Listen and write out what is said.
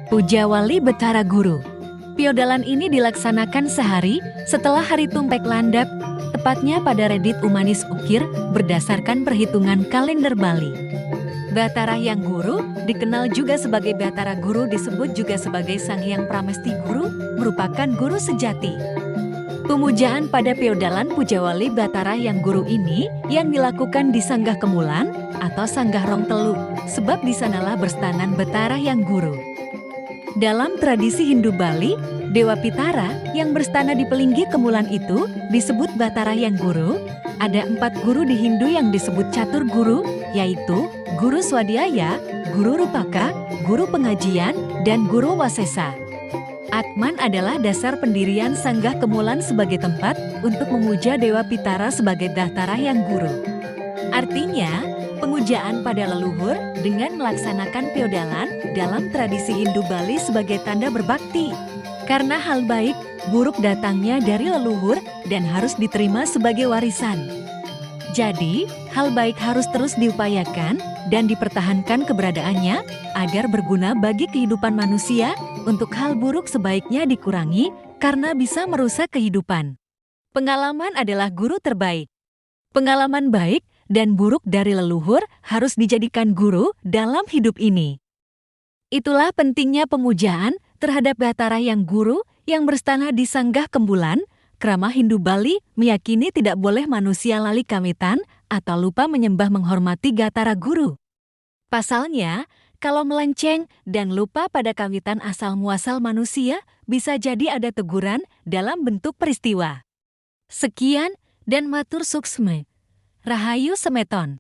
Puja Wali Betara Guru. Piodalan ini dilaksanakan sehari setelah Hari Tumpek Landap, tepatnya pada Redit Umanis Ukir berdasarkan perhitungan kalender Bali. Batara Hyang Guru, dikenal juga sebagai Batara Guru, disebut juga sebagai Sang Hyang Pramesti Guru, merupakan guru sejati. Pemujaan pada Piodalan Puja Wali Batara Hyang Guru ini yang dilakukan di Sanggah Kemulan atau Sanggah Rong Telu, sebab di sanalah berstanan Betara Hyang Guru. Dalam tradisi Hindu Bali, Dewa Pitara yang berstana di Pelinggi Kemulan itu disebut Batara Hyang Guru. Ada 4 guru di Hindu yang disebut Catur Guru, yaitu Guru Swadhyaya, Guru Rupaka, Guru Pengajian, dan Guru Wasesa. Atman adalah dasar pendirian Sanggah Kemulan sebagai tempat untuk memuja Dewa Pitara sebagai Batara Hyang Guru. Artinya, pemujaan pada leluhur dengan melaksanakan piodalan dalam tradisi Hindu Bali sebagai tanda berbakti. Karena hal baik, buruk datangnya dari leluhur dan harus diterima sebagai warisan. Jadi, hal baik harus terus diupayakan dan dipertahankan keberadaannya agar berguna bagi kehidupan manusia. Untuk hal buruk sebaiknya dikurangi karena bisa merusak kehidupan. Pengalaman adalah guru terbaik. Pengalaman baik dan buruk dari leluhur harus dijadikan guru dalam hidup ini. Itulah pentingnya pemujaan terhadap Batara Hyang Guru yang berstana di Sanggah Kembulan. Krama Hindu Bali meyakini tidak boleh manusia lali kamitan atau lupa menyembah menghormati Batara Guru. Pasalnya, kalau melenceng dan lupa pada kawitan asal-muasal manusia, bisa jadi ada teguran dalam bentuk peristiwa. Sekian dan matur suksme. Rahayu Semeton.